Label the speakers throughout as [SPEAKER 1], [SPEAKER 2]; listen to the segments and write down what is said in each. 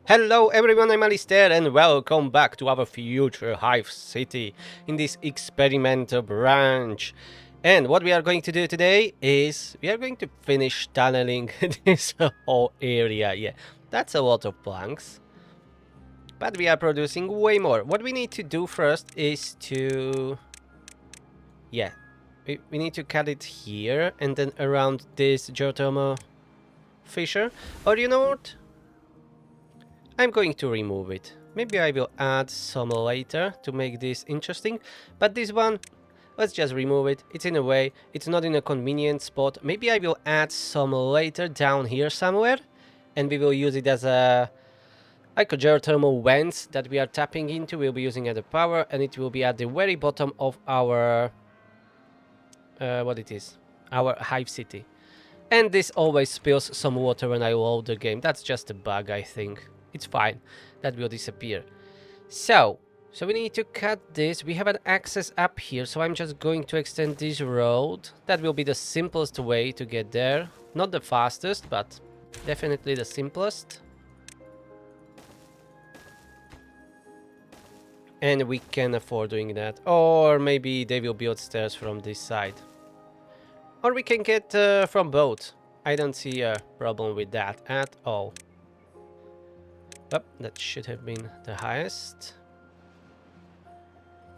[SPEAKER 1] Hello everyone, I'm Alistair and welcome back to our future Hive city in this experimental branch. And what we are going to do today is we are going to finish tunneling this whole area. Yeah, that's a lot of planks, but we are producing way more. What we need to do first is to... yeah, we need to cut it here and then around this geothermal fissure. Or you know what? I'm going to remove it. Maybe I will add some later to make this interesting, but this one, let's just remove it. It's in a way, it's not in a convenient spot. Maybe I will add some later down here somewhere, and we will use it as a like a geothermal vents that we are tapping into. We'll be using as a power, and it will be at the very bottom of our what it is, our Hive city. And this always spills some water when I load the game. That's just a bug, I think. It's fine. That will disappear. So we need to cut this. We have an access up here, so I'm just going to extend this road. That will be the simplest way to get there. Not the fastest, but definitely the simplest. And we can afford doing that. Or maybe they will build stairs from this side. Or we can get from both. I don't see a problem with that at all. Oh, that should have been the highest.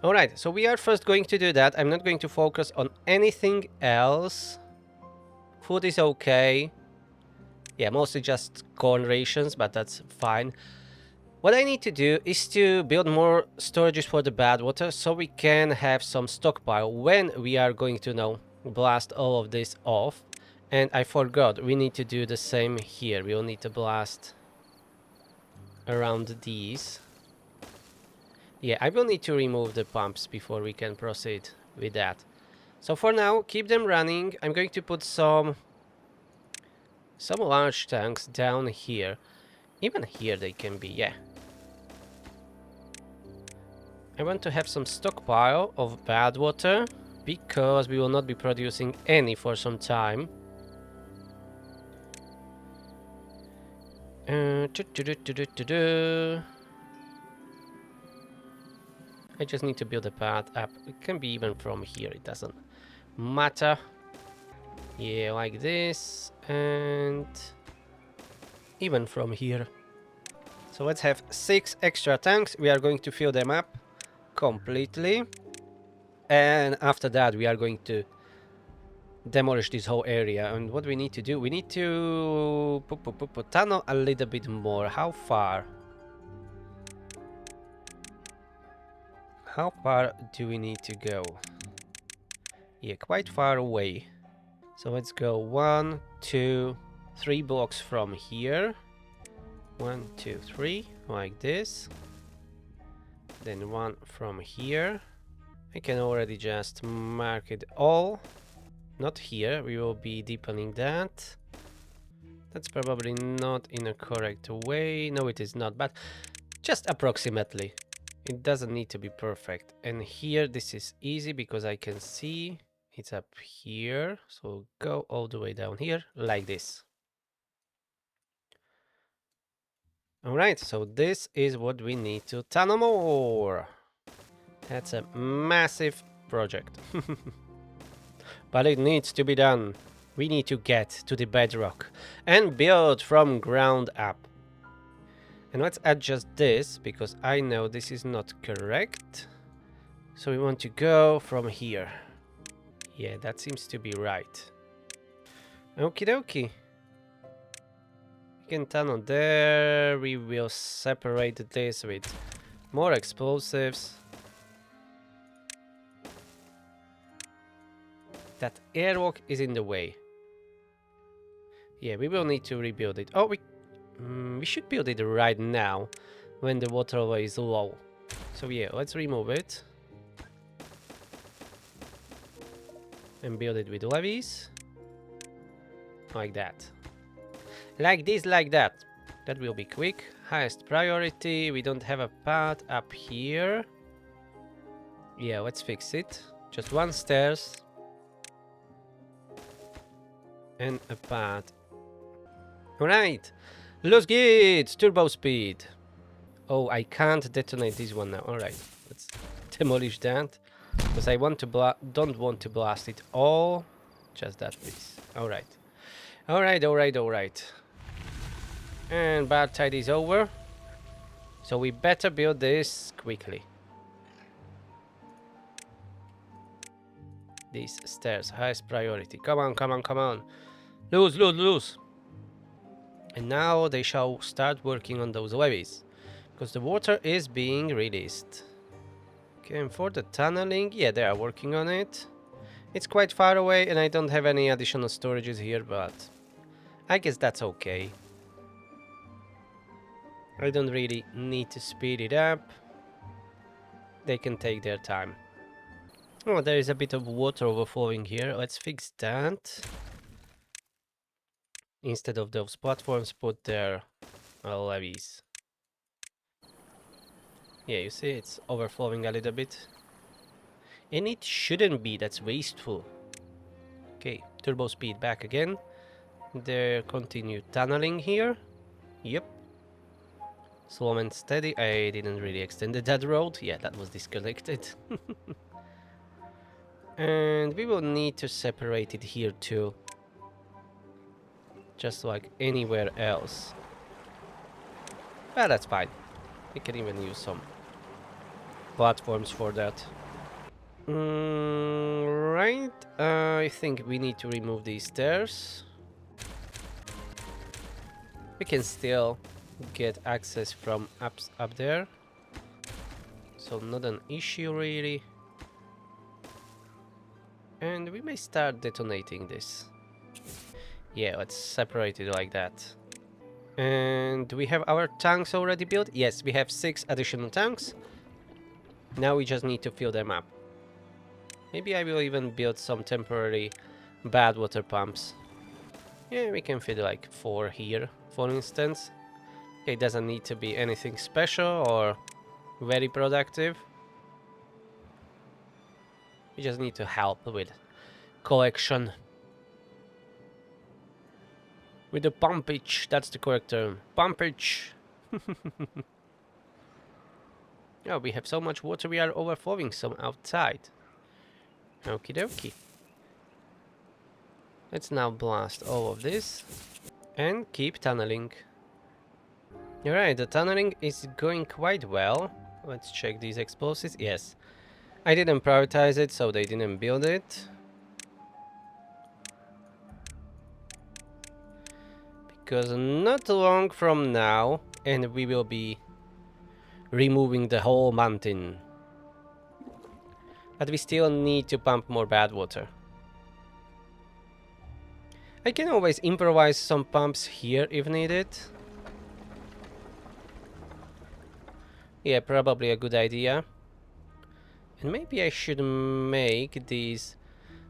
[SPEAKER 1] Alright, so we are first going to do that. I'm not going to focus on anything else. Food is okay. Yeah, mostly just corn rations, but that's fine. What I need to do is to build more storages for the bad water so we can have some stockpile when we are going to blast all of this off. And I forgot, we need to do the same here. We'll need to blast around these. Yeah, I will need to remove the pumps before we can proceed with that. So for now, keep them running. I'm going to put some large tanks down here. Even here they can be, yeah. I want to have some stockpile of bad water because we will not be producing any for some time. I just need to build a path up. It can be even from here, it doesn't matter. Yeah, like this, and even from here. So let's have 6 extra tanks. We are going to fill them up completely. And after that, we are going to demolish this whole area. And what we need to do, we need to tunnel a little bit more. How far? How far do we need to go? Yeah, quite far away. So let's go 1, 2, 3 blocks from here. 1, 2, 3, like this. Then 1 from here. I can already just mark it all. Not here, we will be deepening that. That's probably not in a correct way. No, it is not, but just approximately. It doesn't need to be perfect. And here, this is easy because I can see it's up here. So go all the way down here, like this. Alright, so this is what we need to tunnel more. That's a massive project. But it needs to be done. We need to get to the bedrock and build from ground up. And let's adjust this because I know this is not correct. So we want to go from here. Yeah, that seems to be right. Okie dokie. We can tunnel there. We will separate this with more explosives. That airwalk is in the way. Yeah, we will need to rebuild it. Oh, we should build it right now when the waterway is low. So yeah, let's remove it. And build it with levees. Like that. Like this, like that. That will be quick. Highest priority. We don't have a path up here. Yeah, let's fix it. Just 1 stairs. And a path. Alright. Let's get turbo speed. Oh, I can't detonate this one now. Alright, let's demolish that. Because I don't want to blast it all. Just that piece. Alright. Alright. And bad tide is over. So we better build this quickly. These stairs, highest priority. Come on. Lose. And now they shall start working on those levees. Because the water is being released. Okay, and for the tunneling, yeah, they are working on it. It's quite far away and I don't have any additional storages here, but I guess that's okay. I don't really need to speed it up. They can take their time. Oh, there is a bit of water overflowing here. Let's fix that. Instead of those platforms, put their levees. Yeah, you see, it's overflowing a little bit. And it shouldn't be, that's wasteful. Okay, turbo speed back again. There continue tunneling here. Yep. Slow and steady. I didn't really extend that road. Yeah, that was disconnected. And we will need to separate it here too. Just like anywhere else. But that's fine. We can even use some platforms for that. Right. I think we need to remove these stairs. We can still get access from up there. So not an issue really. And we may start detonating this. Yeah, let's separate it like that. And do we have our tanks already built? Yes, we have 6 additional tanks. Now we just need to fill them up. Maybe I will even build some temporary bad water pumps. Yeah, we can fit like 4 here, for instance. It doesn't need to be anything special or very productive. We just need to help with collection. With the pumpage, that's the correct term. Pumpage! Oh, we have so much water, we are overflowing some outside. Okie dokie. Let's now blast all of this. And keep tunneling. Alright, the tunneling is going quite well. Let's check these explosives. Yes. I didn't prioritize it, so they didn't build it. Because not long from now, and we will be removing the whole mountain. But we still need to pump more bad water. I can always improvise some pumps here if needed. Yeah, probably a good idea. And maybe I should make these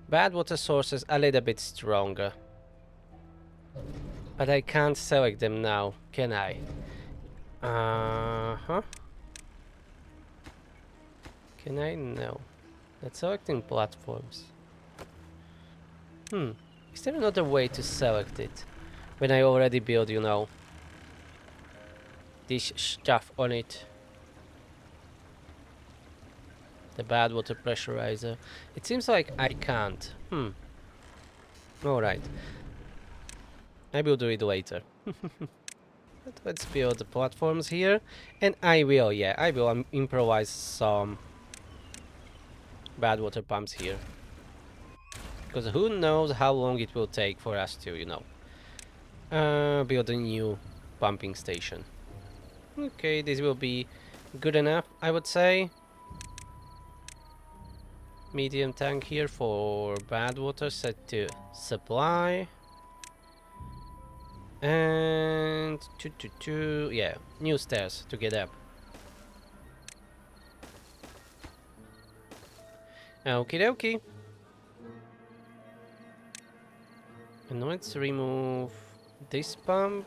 [SPEAKER 1] bad water sources a little bit stronger. But I can't select them now, can I? Can I? No. Not selecting platforms. Is there another way to select it? When I already build, you know, this stuff on it. The bad water pressurizer. It seems like I can't. Alright. I will do it later. But let's build the platforms here. And I will improvise some bad water pumps here. Because who knows how long it will take for us to, you know, build a new pumping station. Okay, this will be good enough, I would say. Medium tank here for bad water set to supply. And yeah, new stairs to get up. Okie dokie. And let's remove this pump,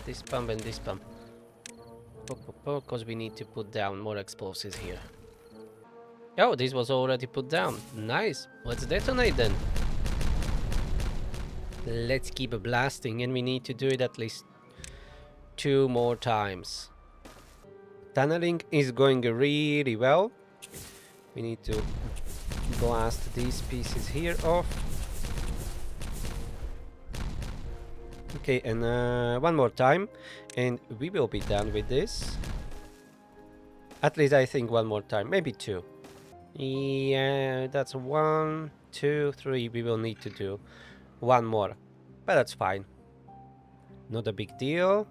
[SPEAKER 1] and this pump. Because we need to put down more explosives here. Oh, this was already put down. Nice. Let's detonate then. Let's keep blasting, and we need to do it at least 2 more times. Tunneling is going really well. We need to blast these pieces here off. Okay, and one more time, and we will be done with this. At least I think one more time, maybe 2. Yeah, that's 1, 2, 3. We will need to do one more, but that's fine. Not a big deal.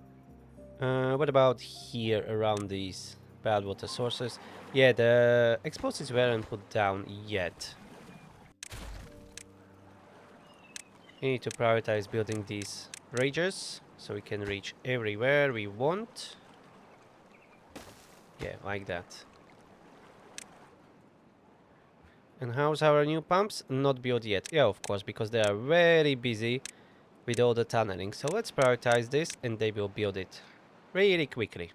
[SPEAKER 1] What about here around these bad water sources? Yeah, the explosives weren't put down yet. We need to prioritize building these bridges so we can reach everywhere we want. Yeah, like that. And how's our new pumps? Not built yet. Yeah, of course, because they are very busy with all the tunneling. So let's prioritize this and they will build it really quickly.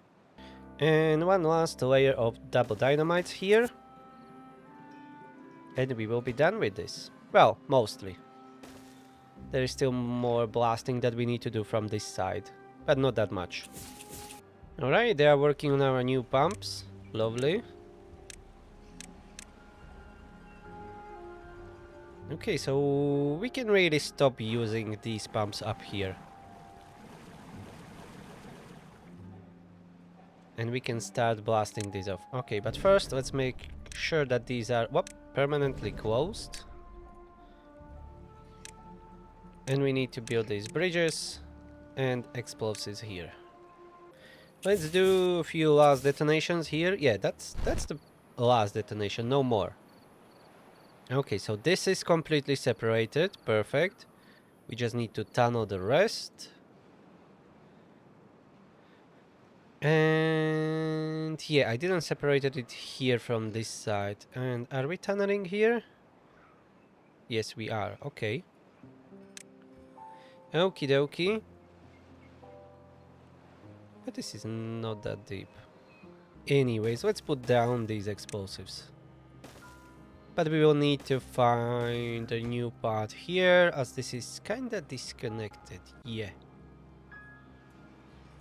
[SPEAKER 1] And one last layer of double dynamite here. And we will be done with this. Well, mostly. There is still more blasting that we need to do from this side, but not that much. Alright, they are working on our new pumps. Lovely. Okay, so we can really stop using these pumps up here. And we can start blasting these off. Okay, but first let's make sure that these are permanently closed. And we need to build these bridges and explosives here. Let's do a few last detonations here. Yeah, that's the last detonation, no more. Okay, so this is completely separated. Perfect. We just need to tunnel the rest. And yeah, I didn't separate it here from this side. And are we tunneling here? Yes, we are. Okay. Okie dokie. But this is not that deep. Anyways, let's put down these explosives. But we will need to find a new path here, as this is kinda disconnected. Yeah.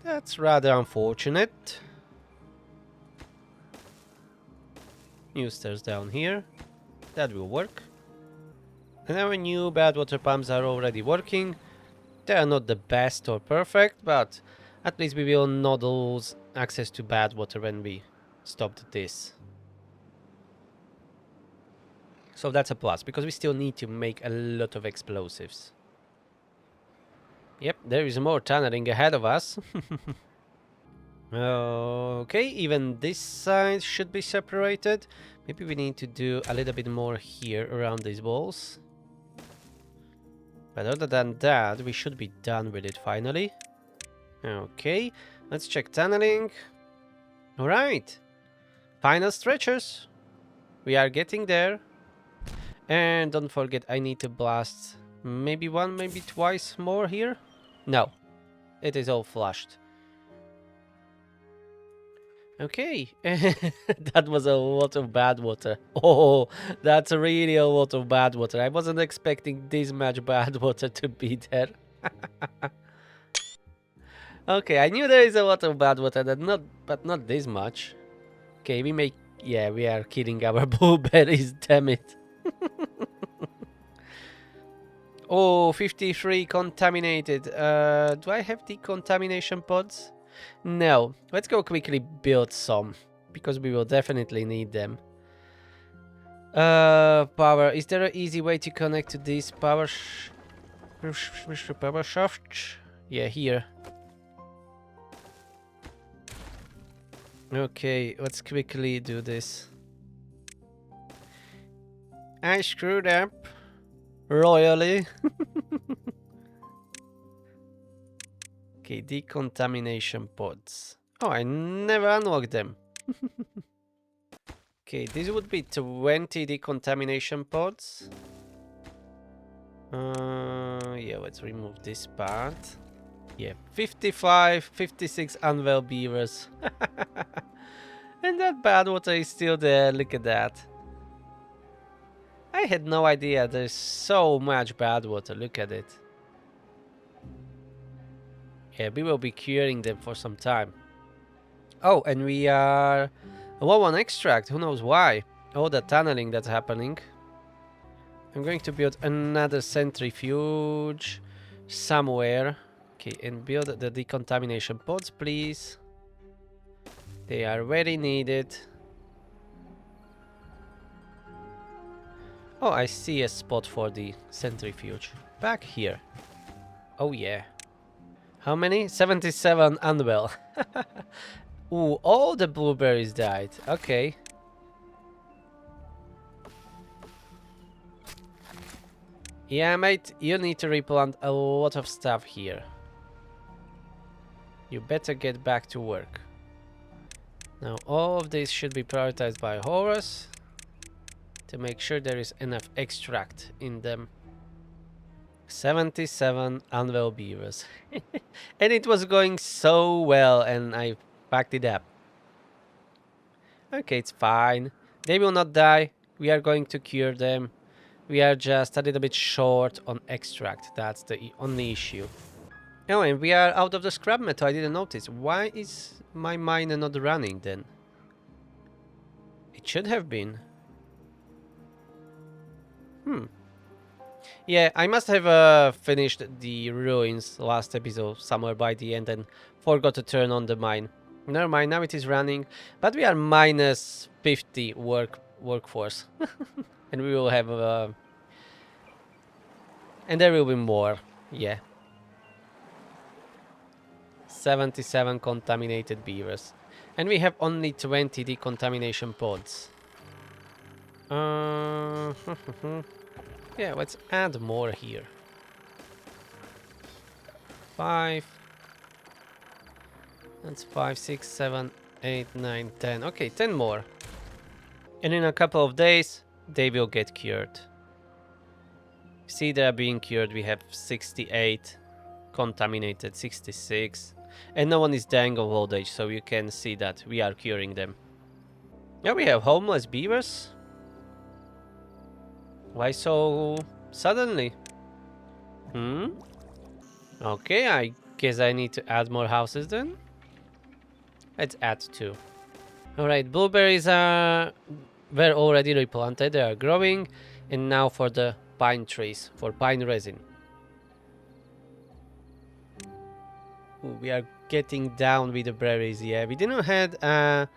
[SPEAKER 1] That's rather unfortunate. New stairs down here. That will work. And our new bad water pumps are already working. They are not the best or perfect, but at least we will not lose access to bad water when we stopped this. So that's a plus, because we still need to make a lot of explosives. Yep, there is more tunneling ahead of us. Okay, even this side should be separated. Maybe we need to do a little bit more here around these walls. But other than that, we should be done with it finally. Okay, let's check tunneling. Alright, final stretchers. We are getting there. And don't forget, I need to blast maybe one, maybe twice more here. No, it is all flushed. Okay, that was a lot of bad water. Oh, that's really a lot of bad water. I wasn't expecting this much bad water to be there. Okay, I knew there is a lot of bad water, but not this much. Okay, yeah, we are killing our blueberries, damn it. Oh, 53 contaminated. Do I have decontamination pods? No. Let's go quickly build some, because we will definitely need them. Power. Is there an easy way to connect to this power shaft? Yeah, here. Okay, let's quickly do this. I screwed up. Royally. Okay, decontamination pods. Oh, I never unlocked them. Okay, this would be 20 decontamination pods. Yeah, let's remove this part. Yeah, 55, 56 unwell beavers. And that bad water is still there, look at that. I had no idea there's so much bad water, look at it. Yeah, we will be curing them for some time. Oh, and we are low on extract. Who knows why? Oh, the tunneling that's happening. I'm going to build another centrifuge somewhere. Okay, and build the decontamination pods, please. They are very needed. Oh, I see a spot for the centrifuge. Back here. Oh, yeah. How many? 77 unwell. Ooh, all the blueberries died. Okay. Yeah, mate, you need to replant a lot of stuff here. You better get back to work. Now, all of this should be prioritized by Horus to make sure there is enough extract in them. 77 unwell beavers. And it was going so well, and I backed it up. Okay, it's fine. They will not die. We are going to cure them. We are just a little bit short on extract. That's the only issue. Oh, and we are out of the scrap metal. I didn't notice. Why is my miner not running then? It should have been. Yeah, I must have finished the ruins last episode somewhere by the end and forgot to turn on the mine. Never mind, now it is running, but we are minus 50 workforce, and we will have and there will be more. Yeah, 77 contaminated beavers, and we have only 20 decontamination pods. Yeah, let's add more here. 5. That's 5, 6, 7, 8, 9, 10. Okay, 10 more. And in a couple of days, they will get cured. See, they are being cured. We have 68, contaminated 66. And no one is dying of old age, so you can see that we are curing them. Yeah, we have homeless beavers. Why so suddenly? Okay, I guess I need to add more houses then. Let's add 2. Alright, blueberries were already replanted, they are growing. And now for the pine trees, for pine resin. Ooh, we are getting down with the berries, yeah. We didn't have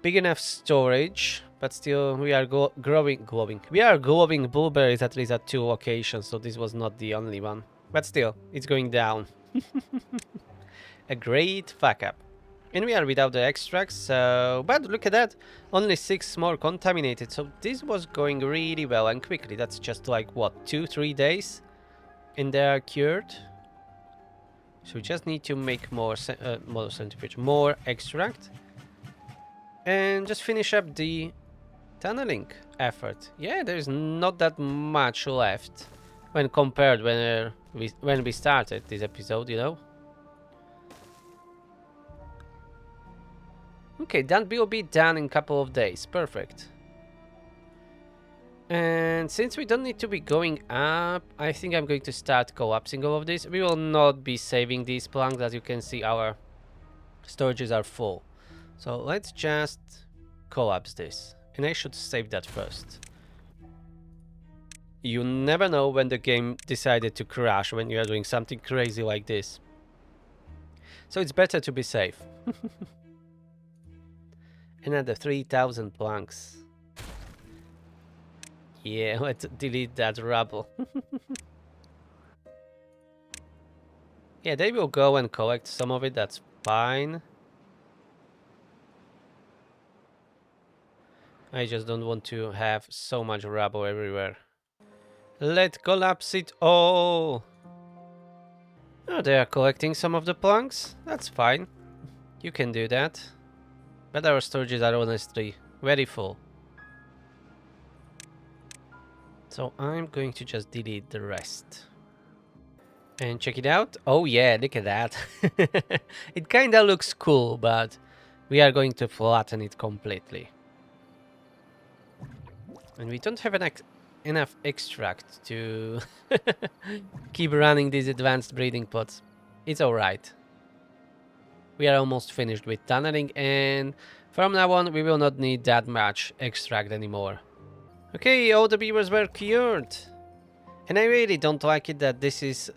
[SPEAKER 1] big enough storage, but still we are growing. We are growing blueberries at least at 2 locations, so this was not the only one. But still, it's going down. A great fuck up. And we are without the extracts, so... But look at that, only 6 more contaminated, so this was going really well and quickly. That's just like, what, 2-3 days? And they are cured. So we just need to make more centrifuge, more extract. And just finish up the tunneling effort. Yeah, there's not that much left when compared when we started this episode, you know? Okay, that will be done in a couple of days. Perfect. And since we don't need to be going up, I think I'm going to start collapsing all of this. We will not be saving these planks. As you can see, our storages are full. So let's just collapse this. And I should save that first. You never know when the game decided to crash when you are doing something crazy like this. So it's better to be safe. Another 3,000 planks. Yeah, let's delete that rubble. Yeah, they will go and collect some of it, that's fine. I just don't want to have so much rubble everywhere. Let's collapse it all! Oh, they are collecting some of the planks? That's fine. You can do that. But our storages are honestly very full. So I'm going to just delete the rest. And check it out. Oh yeah, look at that. It kinda looks cool, but we are going to flatten it completely. And we don't have enough extract to keep running these advanced breeding pods. It's alright. We are almost finished with tunneling, and from now on we will not need that much extract anymore. Okay, all the beavers were cured. And I really don't like it that this is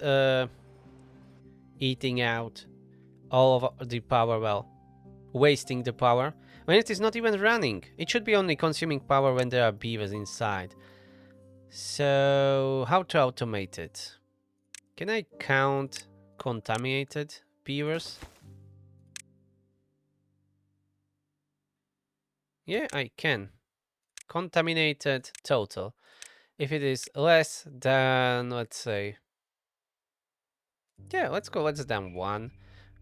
[SPEAKER 1] eating out all of the power, well, wasting the power, when it is not even running. It should be only consuming power when there are beavers inside. So, how to automate it? Can I count contaminated beavers? Yeah, I can. Contaminated total. If it is less than, let's say, yeah, let's go less than 1.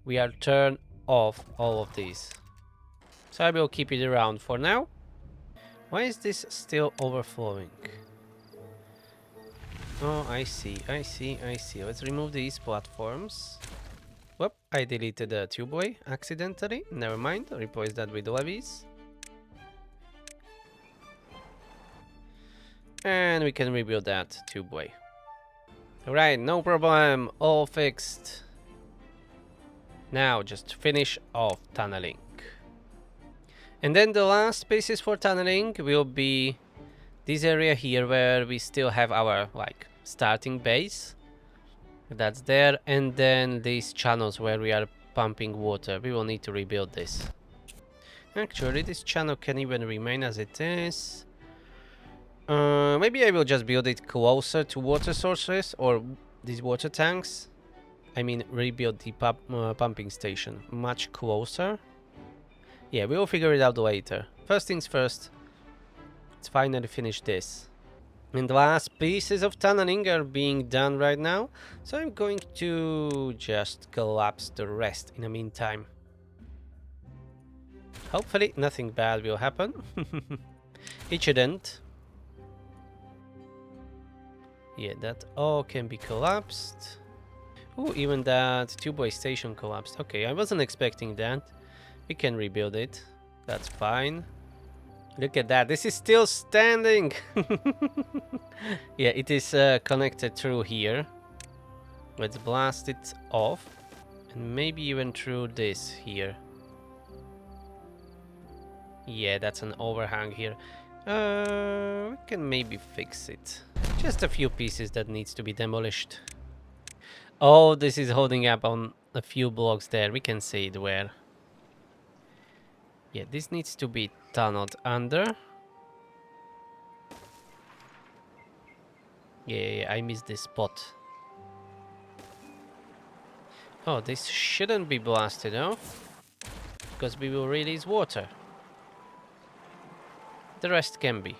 [SPEAKER 1] We are turn off all of these. So I will keep it around for now. Why is this still overflowing? Oh, I see. Let's remove these platforms. Whoop, I deleted the tubeway accidentally. Never mind, replace that with levees. And we can rebuild that tubeway. Alright, no problem, all fixed. Now just finish off tunneling. And then the last spaces for tunneling will be this area here where we still have our starting base. That's there, and then these channels where we are pumping water. We will need to rebuild this. Actually, this channel can even remain as it is. Maybe I will just build it closer to water sources or these water tanks. I mean, rebuild the pumping station much closer. Yeah, we will figure it out later. First things first, let's finally finish this. And the last pieces of tunneling are being done right now, so I'm going to just collapse the rest in the meantime. Hopefully nothing bad will happen. It shouldn't. Yeah, that all can be collapsed. Oh, even that tubeway station collapsed. Okay, I wasn't expecting that. We can rebuild it. That's fine. Look at that. This is still standing. Yeah, it is connected through here. Let's blast it off. And maybe even through this here. Yeah, that's an overhang here. We can maybe fix it. Just a few pieces that needs to be demolished. Oh, this is holding up on a few blocks there. We can see it where. Yeah, this needs to be tunneled under. Yeah, I missed this spot. Oh, this shouldn't be blasted off, because we will release water. The rest can be.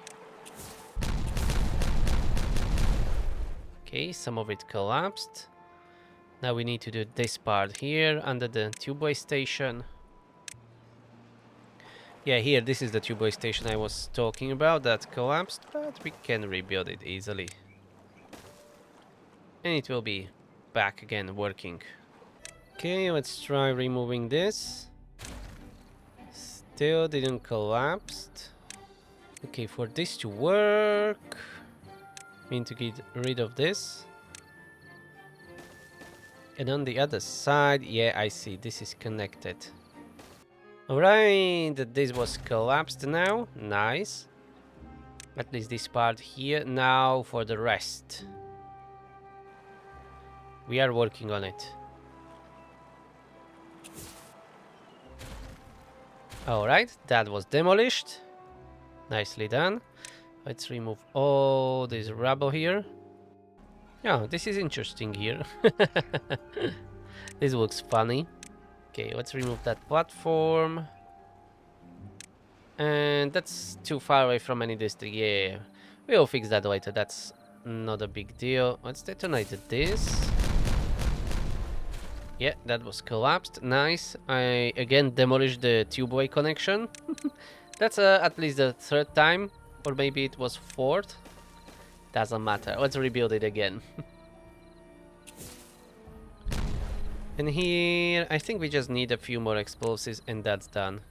[SPEAKER 1] Okay, some of it collapsed. Now we need to do this part here under the tubeway station. Yeah, here, this is the tubeway station I was talking about that collapsed, but we can rebuild it easily. And it will be back again working. Okay, let's try removing this. Still didn't collapse. Okay, for this to work, we need to get rid of this. And on the other side, yeah, I see, this is connected. Alright, this was collapsed now. Nice. At least this part here. Now for the rest. We are working on it. Alright, that was demolished. Nicely done. Let's remove all this rubble here. Oh, this is interesting here. This looks funny. Okay, let's remove that platform. And that's too far away from any district. Yeah, we'll fix that later. That's not a big deal. Let's detonate this. Yeah, that was collapsed. Nice. I again demolished the tubeway connection. That's at least the 3rd time. Or maybe it was 4th. Doesn't matter. Let's rebuild it again. And here, I think we just need a few more explosives and that's done.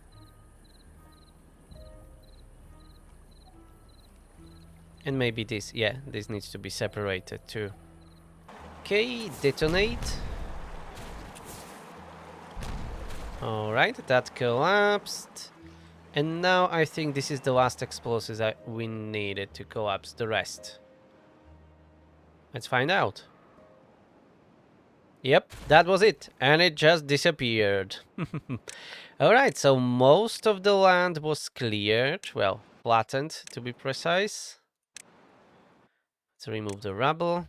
[SPEAKER 1] And maybe this, yeah, this needs to be separated too. Okay, detonate. Alright, that collapsed. And now I think this is the last explosives that we needed to collapse the rest. Let's find out. Yep, that was it. And it just disappeared. Alright, so most of the land was cleared. Well, flattened to be precise. Let's remove the rubble.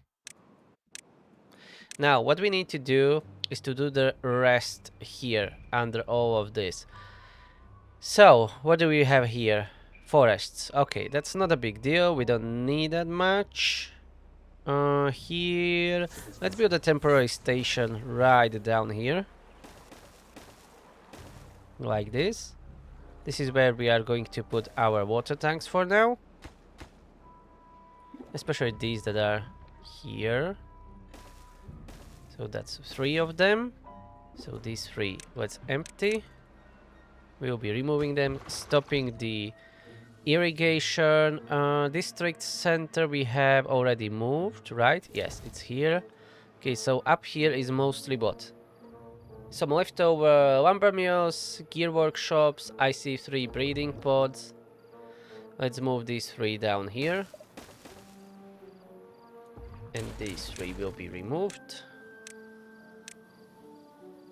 [SPEAKER 1] Now, what we need to do is to do the rest here under all of this. So, what do we have here? Forests. Okay, that's not a big deal. We don't need that much. Here, let's build a temporary station right down here. Like this. This is where we are going to put our water tanks for now. Especially these that are here. So that's 3 of them. So these 3, let's empty. We'll be removing them, stopping the irrigation. District center we have already moved, right? Yes, it's here. Okay, so up here is mostly what? Some leftover lumber mills, gear workshops. I see 3 breeding pods. Let's move these 3 down here. And these 3 will be removed.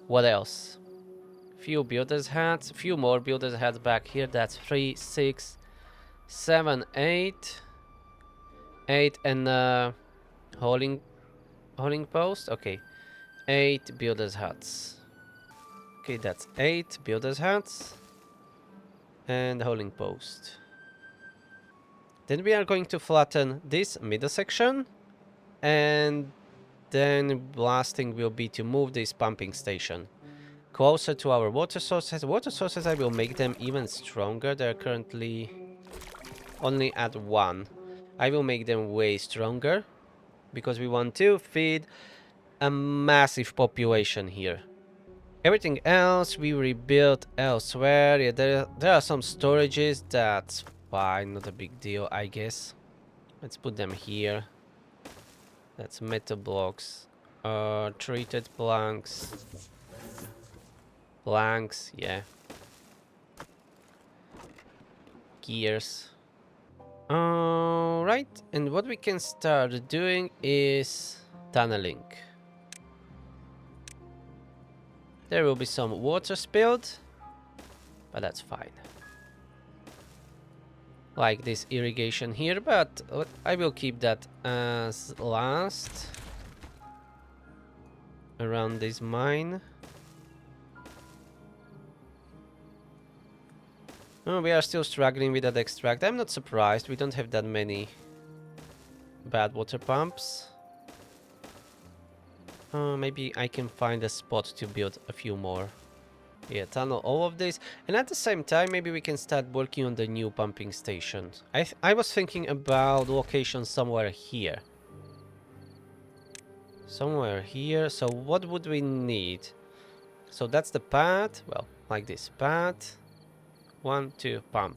[SPEAKER 1] What else? Few builders hats, few more builders hats back here. That's 3, 6, 7, 8. 8 and hauling post. Okay, 8 builders huts. Okay, that's 8 builders huts and hauling post. Then we are going to flatten this middle section, and then blasting will be to move this pumping station closer to our water sources. Water sources, I will make them even stronger. They're currently only at 1. I will make them way stronger because we want to feed a massive population here. Everything else we rebuilt elsewhere. Yeah, there are some storages. That's fine, not a big deal, I guess. Let's put them here. That's metal blocks. Treated planks. Planks, yeah. Gears. Right, and what we can start doing is tunneling. There will be some water spilled, but that's fine. Like this irrigation here, but I will keep that as last. Around this mine. Oh, we are still struggling with that extract. I'm not surprised. We don't have that many bad water pumps. Maybe I can find a spot to build a few more. Yeah, tunnel all of this. And at the same time, maybe we can start working on the new pumping station. I was thinking about location somewhere here. Somewhere here. So what would we need? So that's the path. Well, like this. Path. 1, 2, pump.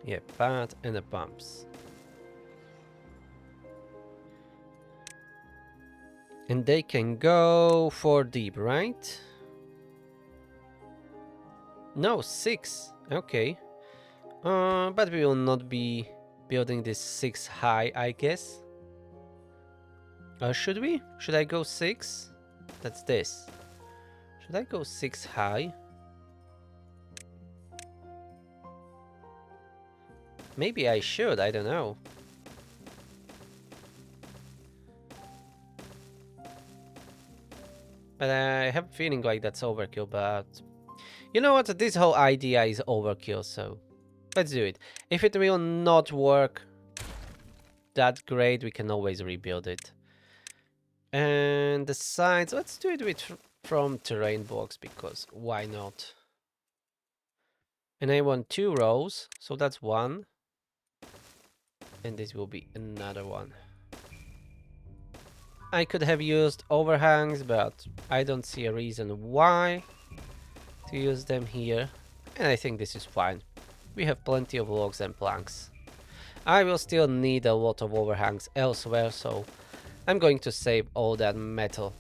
[SPEAKER 1] Yeah, path and the pumps. And they can go 4 deep, right? No, 6. Okay. But we will not be building this 6 high, I guess. Should we? Should I go 6? That's this. Should I go 6 high? Maybe I should, I don't know. But I have a feeling like that's overkill, but... You know what, this whole idea is overkill, so... Let's do it. If it will not work that great, we can always rebuild it. And the sides, let's do it with from terrain blocks, because why not? And I want 2 rows, so that's 1. And this will be another one. I could have used overhangs, but I don't see a reason why to use them here. And I think this is fine. We have plenty of logs and planks. I will still need a lot of overhangs elsewhere, so I'm going to save all that metal.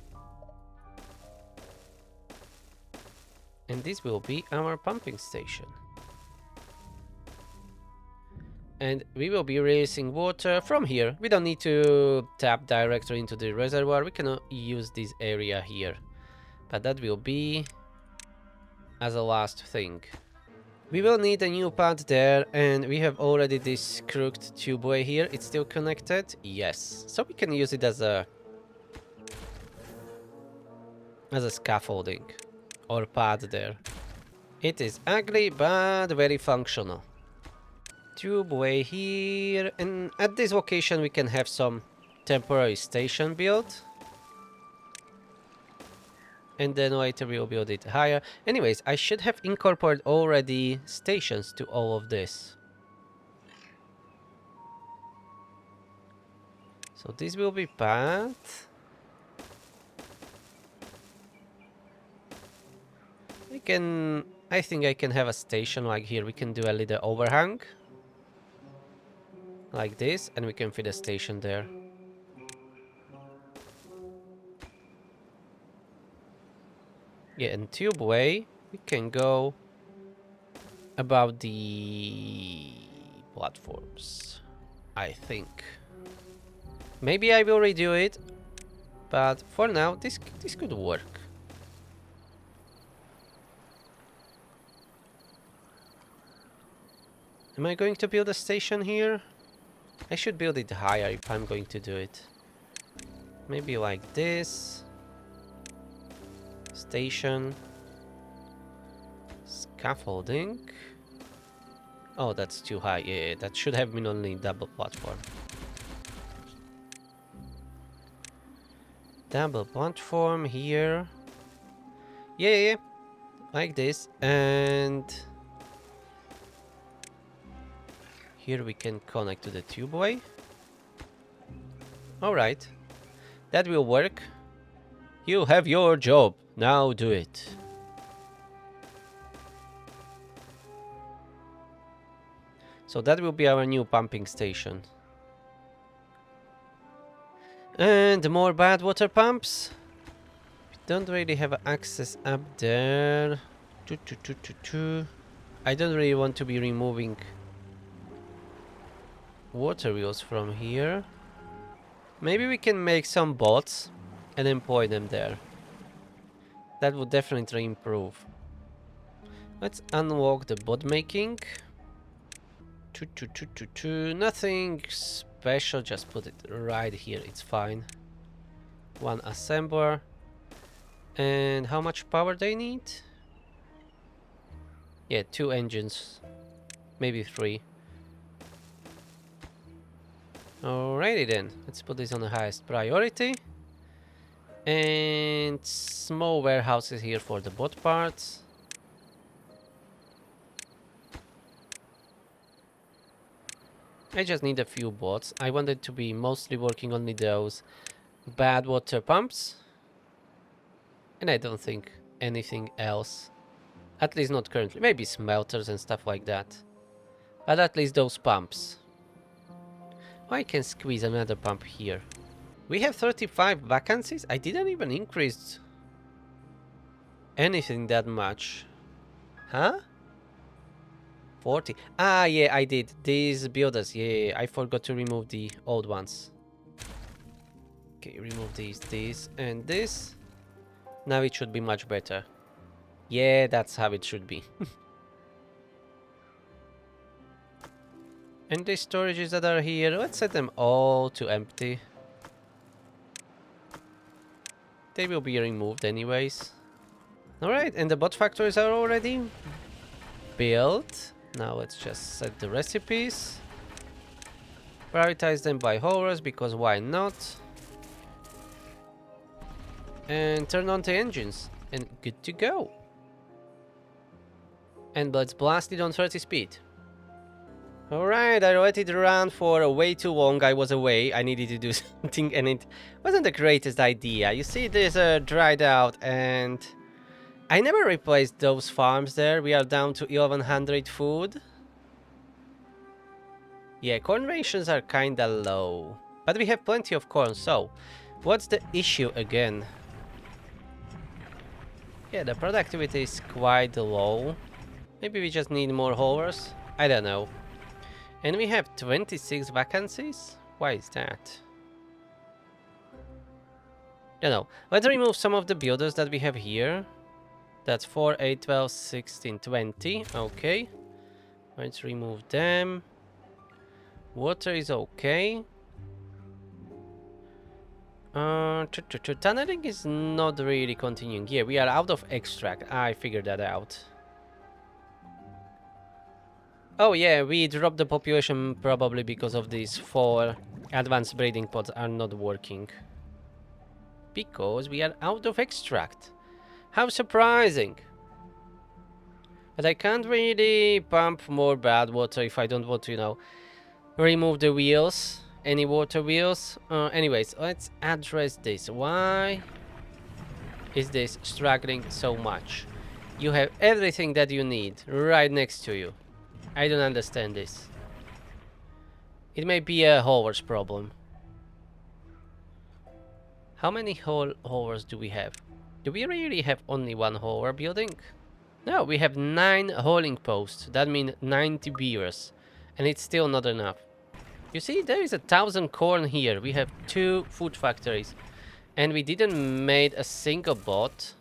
[SPEAKER 1] And this will be our pumping station. And we will be releasing water from here. We don't need to tap directly into the reservoir. We can use this area here. But that will be as a last thing. We will need a new pad there, and we have already this crooked tubeway here. It's still connected? Yes. So we can use it as a scaffolding or pad there. It is ugly but very functional. Tubeway here, and at this location we can have some temporary station built. And then later we'll build it higher. Anyways, I should have incorporated already stations to all of this. So this will be path. I think I can have a station like here. We can do a little overhang. Like this, and we can fit a station there. Yeah, and tubeway, we can go about the platforms, I think. Maybe I will redo it, but for now, this could work. Am I going to build a station here? I should build it higher if I'm going to do it. Maybe like this. Station. Scaffolding. Oh, that's too high. Yeah, that should have been only double platform. Double platform here. Yeah. Like this. And here we can connect to the tubeway. Alright. That will work. You have your job. Now do it. So that will be our new pumping station. And more bad water pumps. We don't really have access up there. I don't really want to be removing water wheels from here. Maybe we can make some bots and employ them there. That would definitely improve. Let's unlock the bot making. Nothing special, just put it right here, it's fine. One assembler. And how much power they need? Yeah, 2 engines. Maybe 3. Alrighty then, let's put this on the highest priority. And small warehouses here for the bot parts. I just need a few bots. I wanted to be mostly working only those bad water pumps. And I don't think anything else. At least not currently. Maybe smelters and stuff like that. But at least those pumps. I can squeeze another pump here. We have 35 vacancies. I didn't even increase anything that much. Huh? 40. Ah, yeah, I did. These builders. Yeah, I forgot to remove the old ones. Okay, remove this, and this. Now it should be much better. Yeah, that's how it should be. And the storages that are here, let's set them all to empty. They will be removed anyways. Alright, and the bot factories are already built. Now let's just set the recipes. Prioritize them by horrors, because why not? And turn on the engines. And good to go. And let's blast it on 30 speed. Alright, I waited around for way too long. I was away. I needed to do something and it wasn't the greatest idea. You see, this dried out and I never replaced those farms there. We are down to 1100 food. Yeah, corn rations are kinda low. But we have plenty of corn, so what's the issue again? Yeah, the productivity is quite low. Maybe we just need more haulers? I don't know. And we have 26 vacancies? Why is that? Don't know. Let's remove some of the builders that we have here. That's 4, 8, 12, 16, 20. Okay. Let's remove them. Water is okay. Tunneling is not really continuing. Yeah, we are out of extract. I figured that out. Oh yeah, we dropped the population probably because of these 4 advanced breeding pods are not working. Because we are out of extract. How surprising! But I can't really pump more bad water if I don't want to, you know, remove the wheels. Any water wheels. Anyways, let's address this. Why is this struggling so much? You have everything that you need right next to you. I don't understand this. It may be a haulers problem. How many haulers do we have? Do we really have only one hauler building? No, we have 9 hauling posts. That means 90 beavers. And it's still not enough. You see, there is 1,000 corn here. We have 2 food factories. And we didn't made a single bot.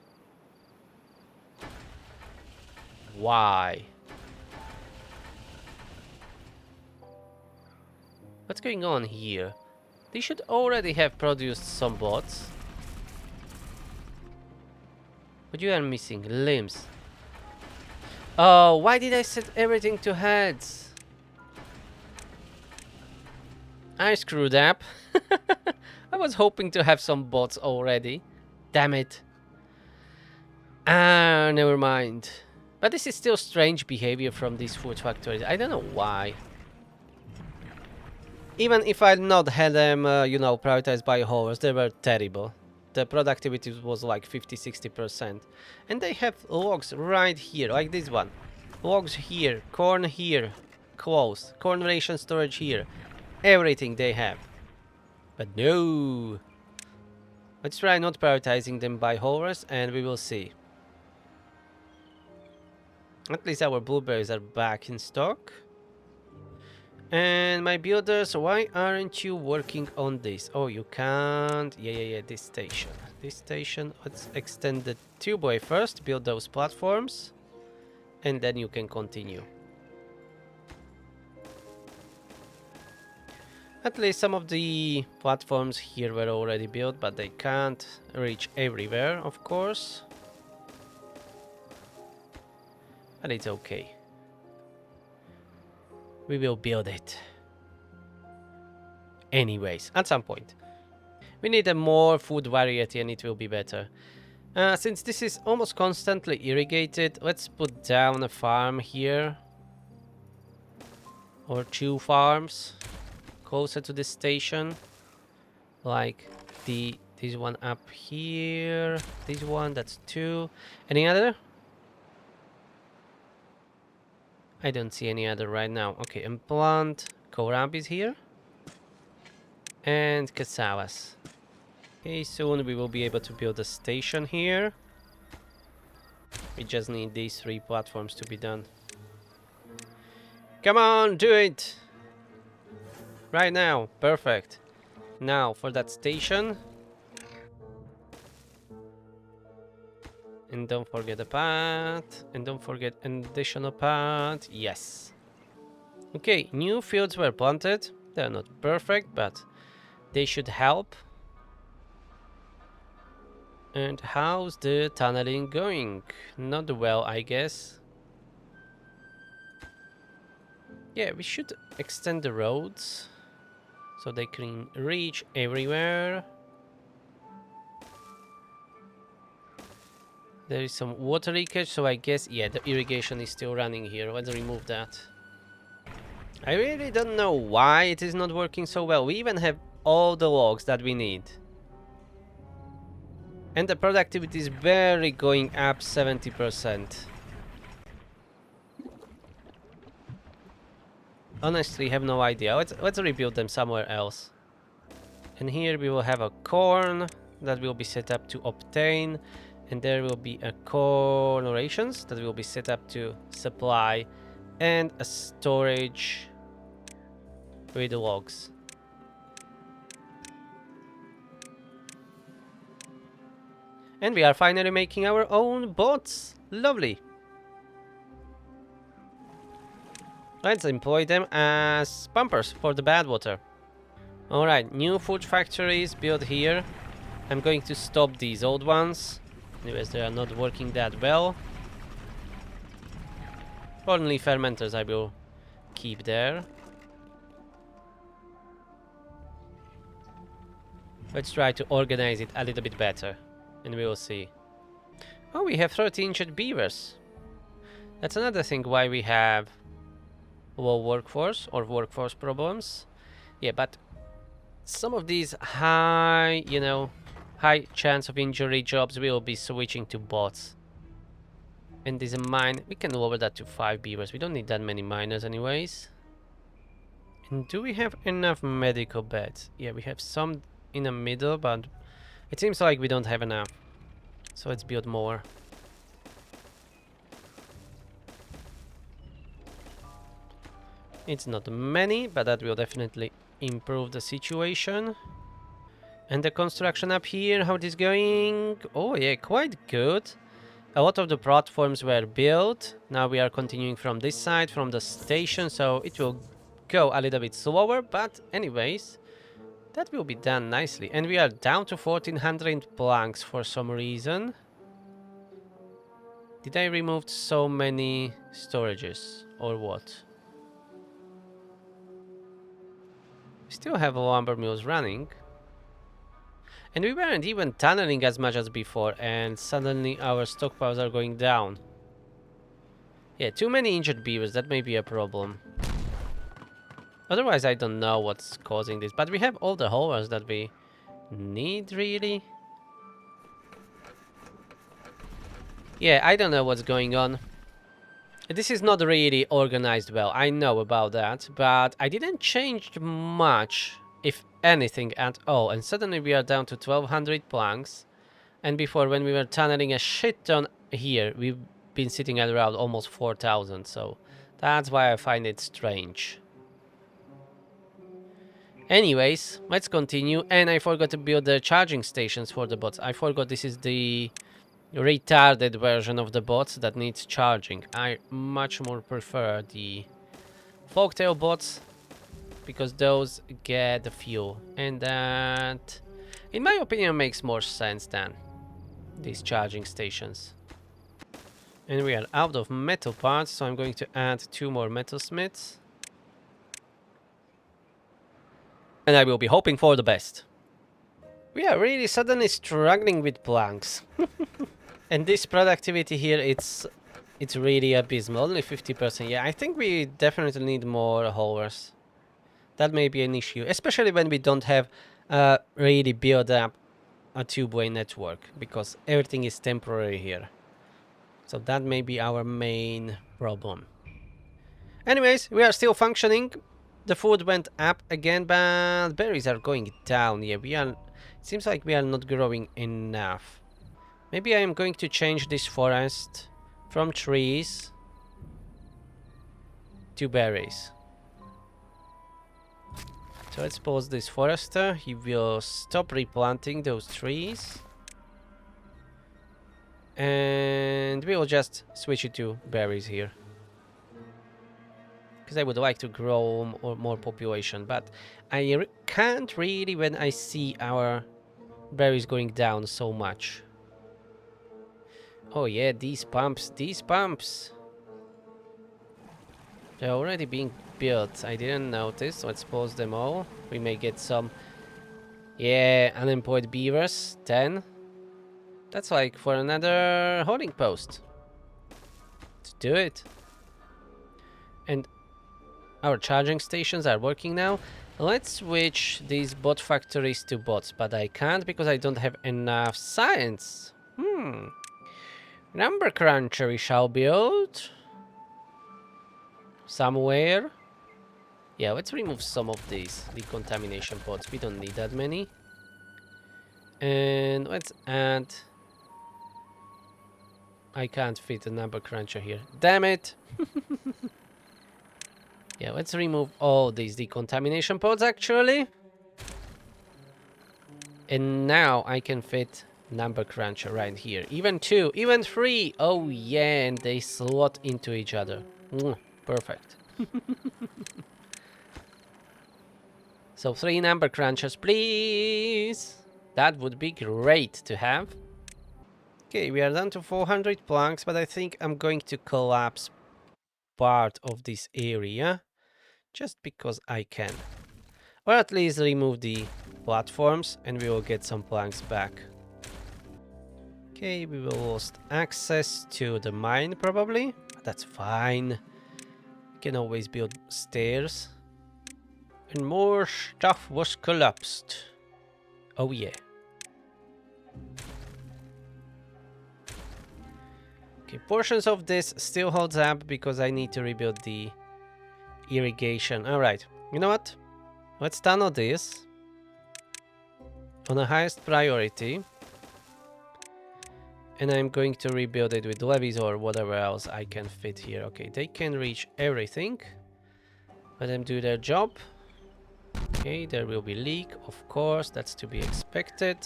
[SPEAKER 1] Why? What's going on here? They should already have produced some bots. But you are missing limbs. Oh, why did I set everything to heads? I screwed up. I was hoping to have some bots already. Damn it. Ah, never mind. But this is still strange behavior from these food factories. I don't know why. Even if I not had them, you know, prioritized by haulers, they were terrible. The productivity was like 50-60%. And they have logs right here, like this one. Logs here, corn here, close. Corn ration storage here. Everything they have. But no. Let's try not prioritizing them by haulers and we will see. At least our blueberries are back in stock. And my builders, why aren't you working on this? Oh, you can't. Yeah, this station. This station, let's extend the tubeway first, build those platforms. And then you can continue. At least some of the platforms here were already built, but they can't reach everywhere, of course. But it's okay. We will build it. Anyways, at some point. We need a more food variety and it will be better. Since this is almost constantly irrigated, let's put down a farm here. Or 2 farms. Closer to the station. Like this one up here. This one, that's 2. Any other? I don't see any other right now. Okay, and plant kohlrabi is here. And cassavas. Okay, soon we will be able to build a station here. We just need these 3 platforms to be done. Come on, do it! Right now, perfect. Now, for that station. And don't forget the path. And don't forget an additional path. Yes. Okay, new fields were planted. They're not perfect, but they should help. And how's the tunneling going? Not well, I guess. Yeah, we should extend the roads so they can reach everywhere. There is some water leakage, so I guess, yeah, the irrigation is still running here. Let's remove that. I really don't know why it is not working so well. We even have all the logs that we need. And the productivity is barely going up 70%. Honestly, have no idea. Let's rebuild them somewhere else. And here we will have a corn that will be set up to obtain. And there will be a corporations that will be set up to supply and a storage with logs. And we are finally making our own boats. Lovely. Let's employ them as pumpers for the bad water. Alright, new food factories built here. I'm going to stop these old ones. Anyways, they are not working that well. Only fermenters I will keep there. Let's try to organize it a little bit better. And we will see. Oh, we have 30-inch beavers. That's another thing why we have low workforce or workforce problems. Yeah, but some of these high, high chance of injury jobs will be switching to bots. And there's a mine. We can lower that to 5 beavers. We don't need that many miners anyways. And do we have enough medical beds? Yeah, we have some in the middle, but it seems like we don't have enough. So let's build more. It's not many, but that will definitely improve the situation. And the construction up here, how it is going? Oh yeah, quite good. A lot of the platforms were built. Now we are continuing from this side, from the station, so it will go a little bit slower, but anyways, that will be done nicely. And we are down to 1400 planks for some reason. Did I remove so many storages or what? Still have lumber mills running. And we weren't even tunneling as much as before, and suddenly our stockpiles are going down. Yeah, too many injured beavers, that may be a problem. Otherwise, I don't know what's causing this, but we have all the haulers that we need, really. Yeah, I don't know what's going on. This is not really organized well, I know about that, but I didn't change much, if anything at all, and suddenly we are down to 1200 planks. And before, when we were tunneling a shit ton here, we've been sitting at around almost 4000, so that's why I find it strange. Anyways, let's continue. And I forgot to build the charging stations for the bots. I forgot this is the retarded version of the bots that needs charging. I much more prefer the folktail bots because those get the fuel, and that, in my opinion, makes more sense than these charging stations. And we are out of metal parts, so I'm going to add 2 more metal smiths. And I will be hoping for the best. We are really suddenly struggling with planks. And this productivity here, it's really abysmal, only 50%. Yeah, I think we definitely need more haulers. That may be an issue, especially when we don't have really built up a tubeway network, because everything is temporary here. So that may be our main problem. Anyways, we are still functioning. The food went up again, but berries are going down. Yeah, it seems like we are not growing enough. Maybe I am going to change this forest from trees to berries. So let's pause this forester. He will stop replanting those trees. And we will just switch it to berries here. Because I would like to grow more population. But I can't really when I see our berries going down so much. Oh yeah, these pumps. They're already being built. I didn't notice. Let's pause them all. We may get some... Yeah, unemployed beavers. 10. That's like for another holding post. Let's do it. And our charging stations are working now. Let's switch these bot factories to bots. But I can't because I don't have enough science. Number cruncher we shall build. Somewhere. Yeah, let's remove some of these decontamination pods. We don't need that many. And let's add I can't fit a number cruncher here. Damn it! Yeah, let's remove all these decontamination pods actually. And now I can fit number cruncher right here. Even 2, even 3. Oh yeah, and they slot into each other. Perfect. So 3 number crunchers, please. That would be great to have. Okay, we are down to 400 planks, but I think I'm going to collapse part of this area just because I can. Or at least remove the platforms and we will get some planks back. Okay, we will lost access to the mine probably. That's fine. We can always build stairs. And more stuff was collapsed. Oh yeah. Okay, portions of this still holds up because I need to rebuild the irrigation. Alright, you know what? Let's tunnel this on the highest priority. And I'm going to rebuild it with levees or whatever else I can fit here. Okay, they can reach everything. Let them do their job. Okay, there will be leak, of course, that's to be expected.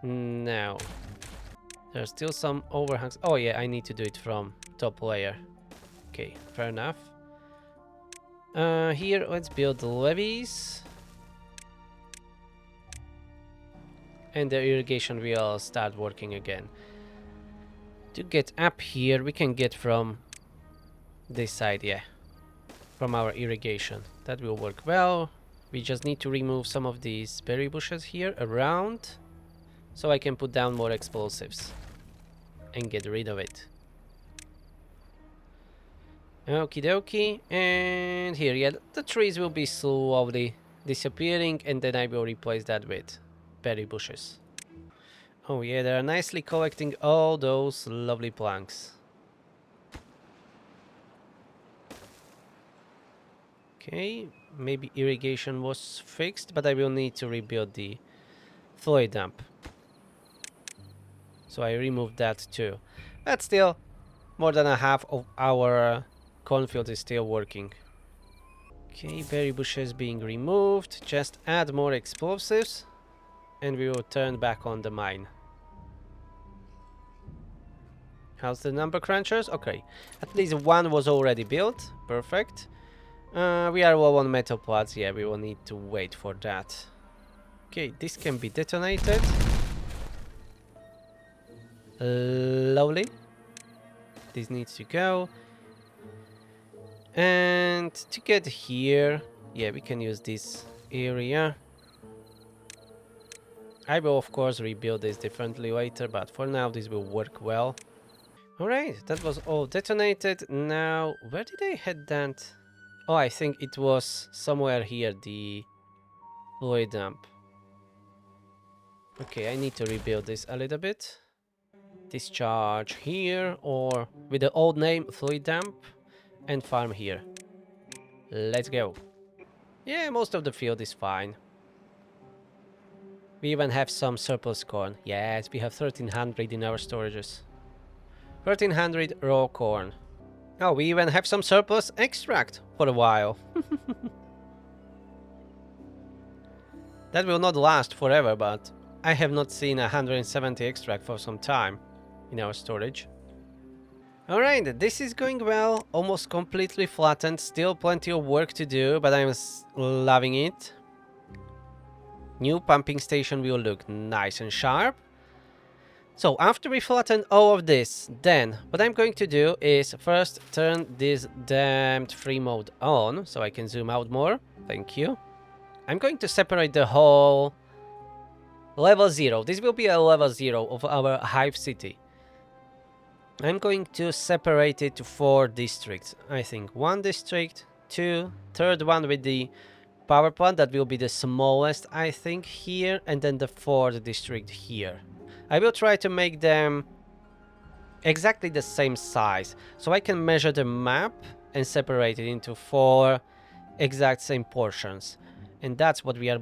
[SPEAKER 1] Now, there's still some overhangs. Oh yeah, I need to do it from top layer. Okay, fair enough. Here, let's build the levees. And the irrigation will start working again. To get up here, we can get from this side, yeah. From our irrigation. That will work well. We just need to remove some of these berry bushes here around. So I can put down more explosives. And get rid of it. Okie dokie. And here, yeah, the trees will be slowly disappearing. And then I will replace that with berry bushes. Oh yeah, they are nicely collecting all those lovely planks. Okay, maybe irrigation was fixed, but I will need to rebuild the fluid dump. So I removed that too. But still, more than a half of our cornfield is still working. Okay, berry bushes being removed. Just add more explosives and we will turn back on the mine. How's the number crunchers? Okay, at least one was already built. Perfect. We are low on metal parts. Yeah, we will need to wait for that. Okay, this can be detonated. Lovely. This needs to go. And to get here, yeah, we can use this area. I will, of course, rebuild this differently later, but for now, this will work well. Alright, that was all detonated. Now, where did I head that? Oh, I think it was somewhere here, the fluid dump. Okay, I need to rebuild this a little bit. Discharge here, or with the old name, fluid dump, and farm here. Let's go. Yeah, most of the field is fine. We even have some surplus corn. Yes, we have 1300 in our storages. 1300 raw corn. Oh, we even have some surplus extract for a while. That will not last forever, but I have not seen 170 extract for some time in our storage. Alright, this is going well, almost completely flattened, still plenty of work to do, but I'm loving it. New pumping station will look nice and sharp. So after we flatten all of this, then what I'm going to do is first turn this damned free mode on, so I can zoom out more. Thank you. I'm going to separate the whole level 0. This will be a level 0 of our Hive city. I'm going to separate it to 4 districts. I think 1 district, 2, third one with the power plant, that will be the smallest, I think, here, and then the 4th district here. I will try to make them exactly the same size, so I can measure the map and separate it into 4 exact same portions. And that's what we are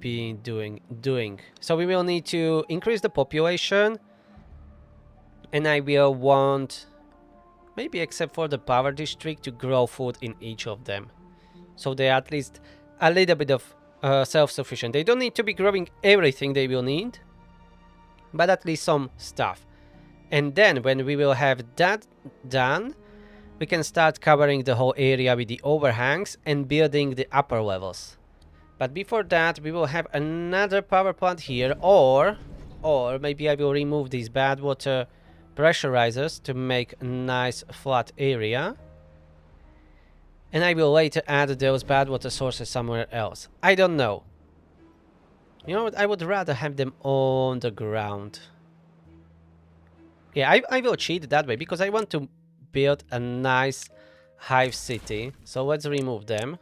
[SPEAKER 1] doing. So we will need to increase the population, And I will want, maybe except for the power district, to grow food in each of them. So they're at least a little bit of self-sufficient. They don't need to be growing everything they will need, but at least some stuff. And then when we will have that done, we can start covering the whole area with the overhangs and building the upper levels. But before that, we will have another power plant here, or maybe I will remove these bad water pressurizers to make a nice flat area. And I will later add those bad water sources somewhere else. I don't know. You know what? I would rather have them on the ground. Yeah, I will cheat that way because I want to build a nice hive city. So let's remove them.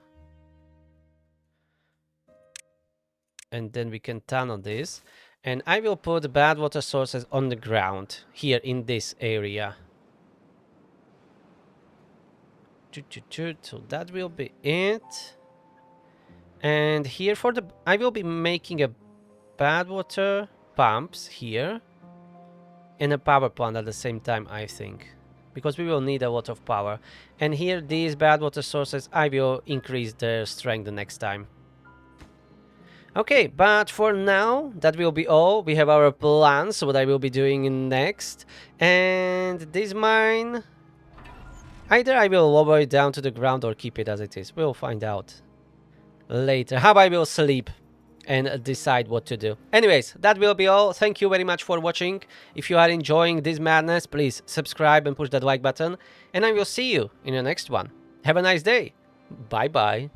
[SPEAKER 1] And then we can tunnel this. And I will put bad water sources on the ground here in this area. So that will be it. And here for the... I will be making a bad water pumps here. And a power plant at the same time, I think. Because we will need a lot of power. And here, these bad water sources, I will increase their strength the next time. Okay, but for now, that will be all. We have our plans, what I will be doing next. And this mine... either I will lower it down to the ground or keep it as it is. We'll find out later how I will sleep and decide what to do. Anyways, that will be all. Thank you very much for watching. If you are enjoying this madness, please subscribe and push that like button. And I will see you in the next one. Have a nice day. Bye bye.